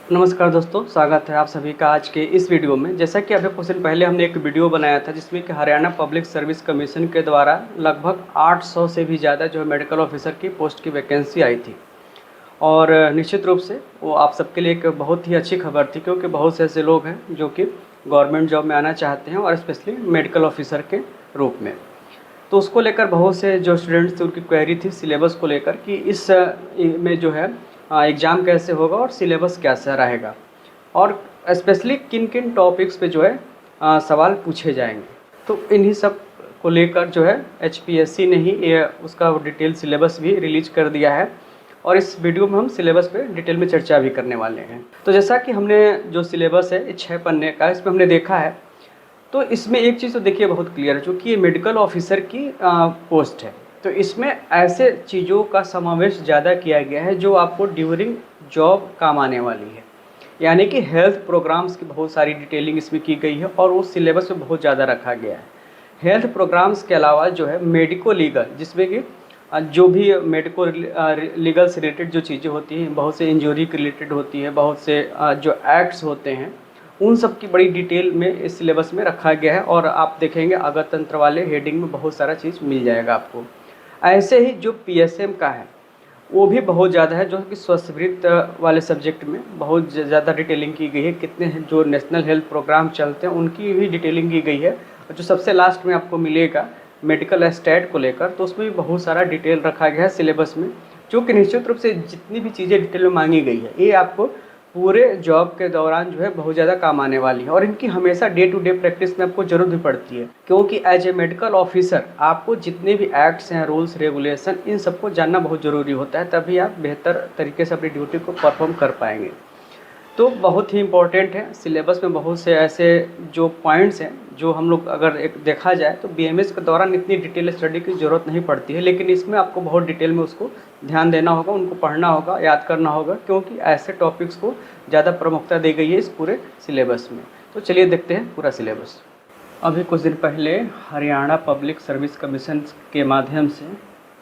नमस्कार दोस्तों, स्वागत है आप सभी का आज के इस वीडियो में। जैसा कि अभी कुछ दिन पहले हमने एक वीडियो बनाया था जिसमें कि हरियाणा पब्लिक सर्विस कमीशन के द्वारा लगभग 800 से भी ज़्यादा जो है मेडिकल ऑफिसर की पोस्ट की वैकेंसी आई थी। और निश्चित रूप से वो आप सबके लिए एक बहुत ही अच्छी खबर थी, क्योंकि बहुत से ऐसे लोग हैं जो कि गवर्नमेंट जॉब में आना चाहते हैं और स्पेशली मेडिकल ऑफिसर के रूप में। तो उसको लेकर बहुत से जो स्टूडेंट्स थे उनकी क्वेरी थी सिलेबस को लेकर कि इस में जो है एग्ज़ाम कैसे होगा और सिलेबस कैसा रहेगा और स्पेशली किन किन टॉपिक्स पे जो है सवाल पूछे जाएंगे। तो इन्हीं सब को लेकर जो है एचपीएससी ने ही ये उसका डिटेल सिलेबस भी रिलीज कर दिया है और इस वीडियो में हम सिलेबस पे डिटेल में चर्चा भी करने वाले हैं। तो जैसा कि हमने जो सिलेबस है 6 पन्ने का इसमें हमने देखा है, तो इसमें एक चीज़ तो देखिए बहुत क्लियर है, चूँकि ये मेडिकल ऑफिसर की पोस्ट है तो इसमें ऐसे चीज़ों का समावेश ज़्यादा किया गया है जो आपको ड्यूरिंग जॉब काम आने वाली है। यानी कि हेल्थ प्रोग्राम्स की बहुत सारी डिटेलिंग इसमें की गई है और वो सिलेबस में बहुत ज़्यादा रखा गया है। हेल्थ प्रोग्राम्स के अलावा जो है मेडिको लीगल, जिसमें कि जो भी मेडिको लीगल से रिलेटेड जो चीज़ें होती हैं, बहुत से इंजरी के रिलेटेड होती है, बहुत से जो एक्ट्स होते हैं उन सब की बड़ी डिटेल में इस सिलेबस में रखा गया है। और आप देखेंगे अगरतंत्र वाले हेडिंग में बहुत सारा चीज़ मिल जाएगा आपको। ऐसे ही जो पीएसएम का है वो भी बहुत ज़्यादा है, जो कि स्वच्छवृत्त वाले सब्जेक्ट में बहुत ज़्यादा डिटेलिंग की गई है। कितने हैं जो नेशनल हेल्थ प्रोग्राम चलते हैं उनकी भी डिटेलिंग की गई है। और जो सबसे लास्ट में आपको मिलेगा मेडिकल स्टैट को लेकर, तो उसमें भी बहुत सारा डिटेल रखा गया है सिलेबस में, जो कि निश्चित रूप से जितनी भी चीज़ें डिटेल में मांगी गई है ये आपको पूरे जॉब के दौरान जो है बहुत ज़्यादा काम आने वाली है। और इनकी हमेशा डे टू डे प्रैक्टिस में आपको ज़रूरत भी पड़ती है, क्योंकि एज ए मेडिकल ऑफिसर आपको जितने भी एक्ट्स हैं, रूल्स रेगुलेशन, इन सबको जानना बहुत ज़रूरी होता है, तभी आप बेहतर तरीके से अपनी ड्यूटी को परफॉर्म कर पाएंगे। तो बहुत ही इम्पोर्टेंट है। सिलेबस में बहुत से ऐसे जो पॉइंट्स हैं जो हम लोग अगर एक देखा जाए तो बीएमएस के दौरान इतनी डिटेल स्टडी की ज़रूरत नहीं पड़ती है, लेकिन इसमें आपको बहुत डिटेल में उसको ध्यान देना होगा, उनको पढ़ना होगा, याद करना होगा, क्योंकि ऐसे टॉपिक्स को ज़्यादा प्रमुखता दी गई है इस पूरे सिलेबस में। तो चलिए देखते हैं पूरा सिलेबस। अभी कुछ दिन पहले हरियाणा पब्लिक सर्विस कमीशन के माध्यम से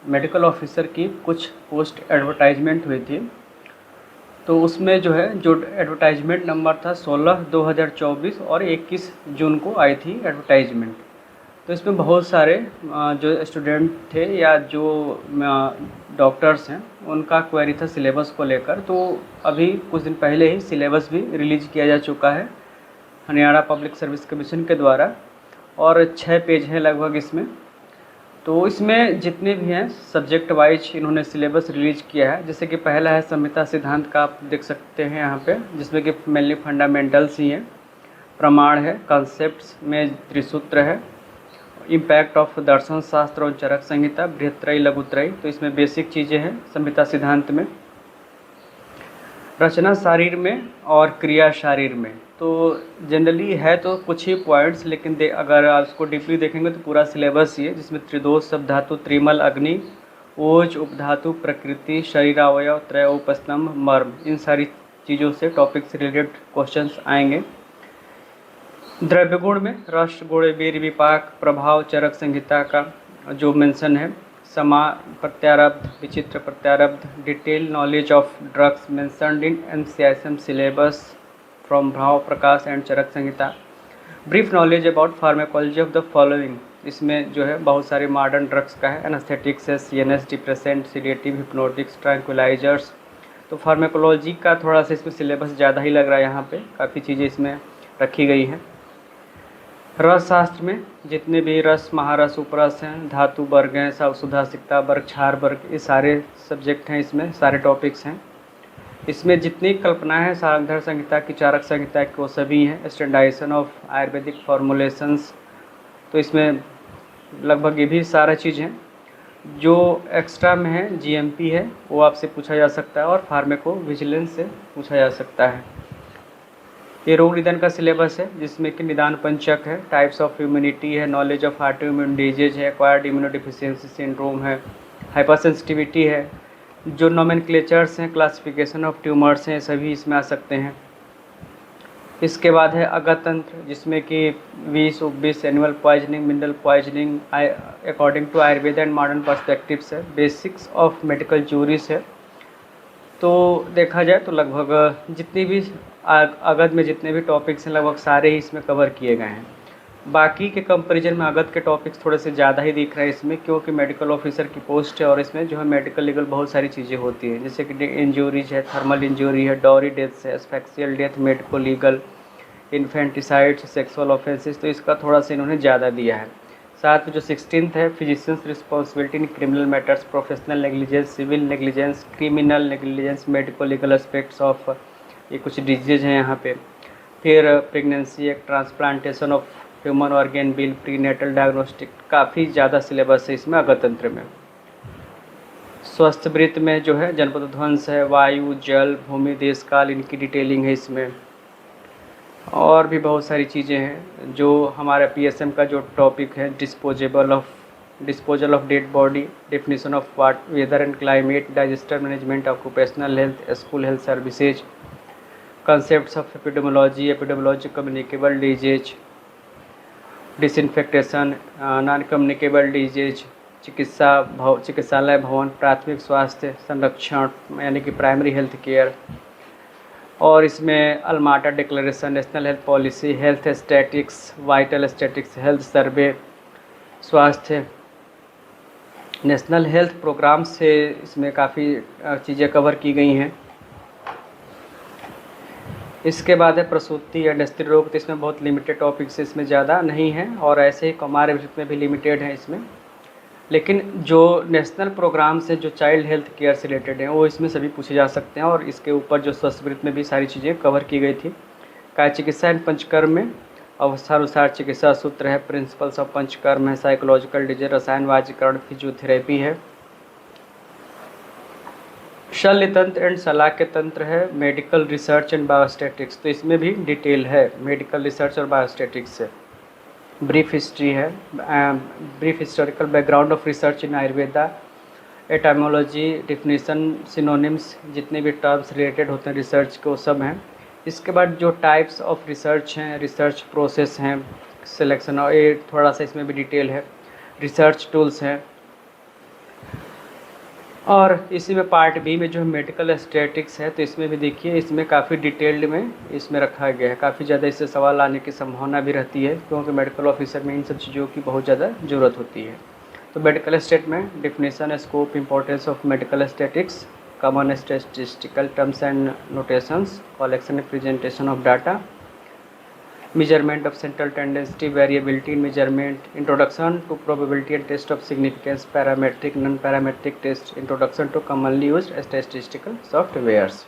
मेडिकल ऑफिसर की कुछ पोस्ट एडवर्टाइजमेंट हुई थी। तो उसमें जो है जो एडवर्टाइजमेंट नंबर था 16/2024 और 21 जून को आई थी एडवर्टाइजमेंट। तो इसमें बहुत सारे जो स्टूडेंट थे या जो डॉक्टर्स हैं उनका क्वेरी था सिलेबस को लेकर। तो अभी कुछ दिन पहले ही सिलेबस भी रिलीज़ किया जा चुका है हरियाणा पब्लिक सर्विस कमीशन के द्वारा, और 6 पेज है लगभग इसमें। तो इसमें जितने भी हैं सब्जेक्ट वाइज इन्होंने सिलेबस रिलीज किया है। जैसे कि पहला है संहिता सिद्धांत का, आप देख सकते हैं यहाँ पे, जिसमें कि मेनली फंडामेंटल्स ही हैं। प्रमाण है, कॉन्सेप्ट्स में त्रिसूत्र है, इम्पैक्ट ऑफ दर्शन शास्त्र और चरक संहिता, बृहत्त्रयी लघुत्रयी, तो इसमें बेसिक चीज़ें हैं संहिता सिद्धांत में। रचना शारीर में और क्रिया शारीर में, तो जनरली है तो कुछ ही पॉइंट्स, लेकिन अगर आप इसको डीपली देखेंगे तो पूरा सिलेबस ही है, जिसमें त्रिदोष सब धातु, त्रिमल, अग्नि, ओज, उपधातु, प्रकृति, शरीर अवयव, त्रय, उपस्तंभ, मर्म, इन सारी चीज़ों से टॉपिक से रिलेटेड क्वेश्चंस आएंगे। द्रव्य गुण में रस, गुण, वीर, विपाक, प्रभाव, चरक संहिता का जो मेंशन है, समा प्रत्यारब्ध, विचित्र प्रत्यारब्ध, detail knowledge of drugs mentioned in NCISM syllabus from Bhava, Prakash and Charak Samhita, brief knowledge about pharmacology of the following, इसमें जो है बहुत सारे मॉडर्न ड्रग्स का है, एनास्थेटिक्स है, CNS, depressant, sedative, hypnotics, tranquillisers. तो फार्माकोलॉजी का थोड़ा सा इसमें सिलेबस ज़्यादा ही लग रहा है, यहाँ पे काफ़ी चीज़ें इसमें रखी गई हैं। रस शास्त्र में जितने भी रस, महारस, उपरस हैं, धातु वर्ग हैं, सब सुधासिकता वर्ग, क्षार वर्ग, ये सारे सब्जेक्ट हैं, इसमें सारे टॉपिक्स हैं। इसमें जितनी कल्पना है सारंगधर संहिता की, चारक संहिता की, वो सभी हैं। स्टैंडर्डाइजेशन ऑफ आयुर्वेदिक फॉर्मुलेशंस, तो इसमें लगभग ये भी सारा चीज़ है। जो एक्स्ट्रा में है जीएमपी है वो आपसे पूछा जा सकता है, और फार्मेको विजिलेंस से पूछा जा सकता है। ये रोग निदान का सिलेबस है, जिसमें कि निदान पंचक है, टाइप्स ऑफ इम्यूनिटी है, knowledge of auto immune disease है, एक्वायर्ड इम्यूनोडिफिशियंसी सिंड्रोम है, हाइपर सेंसिटिविटी है, जो नोमेनक्लेचर्स हैं, क्लासिफिकेशन ऑफ ट्यूमर्स हैं, सभी इसमें आ सकते हैं। इसके बाद है अगतंत्र, जिसमें कि विष, उपविष, animal poisoning, mineral poisoning according to Ayurveda and modern perspectives है। बेसिक्स ऑफ मेडिकल ज्यूरीज है, तो देखा जाए तो लगभग जितनी भी अगध में जितने भी टॉपिक्स हैं लगभग सारे ही इसमें कवर किए गए हैं। बाकी के कंपैरिजन में अगध के टॉपिक्स थोड़े से ज़्यादा ही दिख रहे हैं इसमें, क्योंकि मेडिकल ऑफिसर की पोस्ट है और इसमें जो है मेडिकल लीगल बहुत सारी चीज़ें होती हैं, जैसे कि इंजरीज है, थर्मल इंजरी है, डॉरी डेथ्स है, asphyxial death, medico legal, infanticides, sexual offences, तो इसका थोड़ा सा इन्होंने ज़्यादा दिया है। साथ में जो 16th है, physicians responsibility in criminal matters, professional negligence, civil negligence, criminal negligence, medico legal aspects of, ये कुछ डिजीज हैं यहाँ पे। फिर pregnancy act, transplantation of human organ bill, prenatal diagnostic, काफ़ी ज़्यादा सिलेबस है इसमें अगतंत्र में। स्वस्थ वृत्त में जो है जनपद ध्वंस है, वायु, जल, भूमि, देश काल, इनकी डिटेलिंग है इसमें। और भी बहुत सारी चीज़ें हैं जो हमारा पीएसएम का जो टॉपिक है, disposal of dead body, definition of what weather and climate, disaster management, occupational health, school health services, concepts of epidemiology, communicable disease, disinfection, non communicable disease, चिकित्सालय भवन, प्राथमिक स्वास्थ्य संरक्षण यानी कि प्राइमरी हेल्थ केयर, और इसमें Alma Ata declaration, national health policy, health statistics, vital statistics, health survey, स्वास्थ्य नेशनल हेल्थ प्रोग्राम से इसमें काफ़ी चीज़ें कवर की गई हैं। इसके बाद है प्रसूति या स्त्री रोग, तो इसमें बहुत लिमिटेड टॉपिक्स इसमें ज़्यादा नहीं है, और ऐसे ही कौमार में भी लिमिटेड है इसमें। लेकिन जो नेशनल प्रोग्राम से जो चाइल्ड हेल्थ केयर से रिलेटेड हैं वो इसमें सभी पूछे जा सकते हैं, और इसके ऊपर जो स्वस्थ वृत्त में भी सारी चीज़ें कवर की गई थी। काय चिकित्सा एंड पंचकर्म में अवस्थानुसार चिकित्सा सूत्र है, प्रिंसिपल्स ऑफ पंचकर्म है, साइकोलॉजिकल डिजीज, रसायन वाजीकरण, फिजियोथेरेपी है, शल्य तंत्र एंड सलाह के तंत्र है, मेडिकल रिसर्च एंड बायोस्टैटिक्स, तो इसमें भी डिटेल है मेडिकल रिसर्च और बायोस्टैटिक्स से। ब्रीफ हिस्ट्री है, brief historical background of research in Ayurveda, etymology, definition, synonyms, जितने भी टर्म्स रिलेटेड होते हैं रिसर्च के वो सब हैं। इसके बाद जो टाइप्स ऑफ रिसर्च हैं, रिसर्च प्रोसेस हैं, सिलेक्शन, और ये थोड़ा सा इसमें भी डिटेल है, रिसर्च टूल्स हैं। और इसी में पार्ट बी में जो मेडिकल स्टैटिक्स है, तो इसमें भी देखिए इसमें काफ़ी डिटेल्ड में इसमें रखा गया है, काफ़ी ज़्यादा इससे सवाल आने की संभावना भी रहती है, क्योंकि मेडिकल ऑफिसर में इन सब चीज़ों की बहुत ज़्यादा ज़रूरत होती है। तो मेडिकल स्टेट में definition, scope, importance of medical statics, common statistical terms and notations, collection and presentation of data, measurement of central tendency, variability in measurement, introduction to probability and test of significance, parametric, non-parametric test, introduction to commonly used statistical softwares.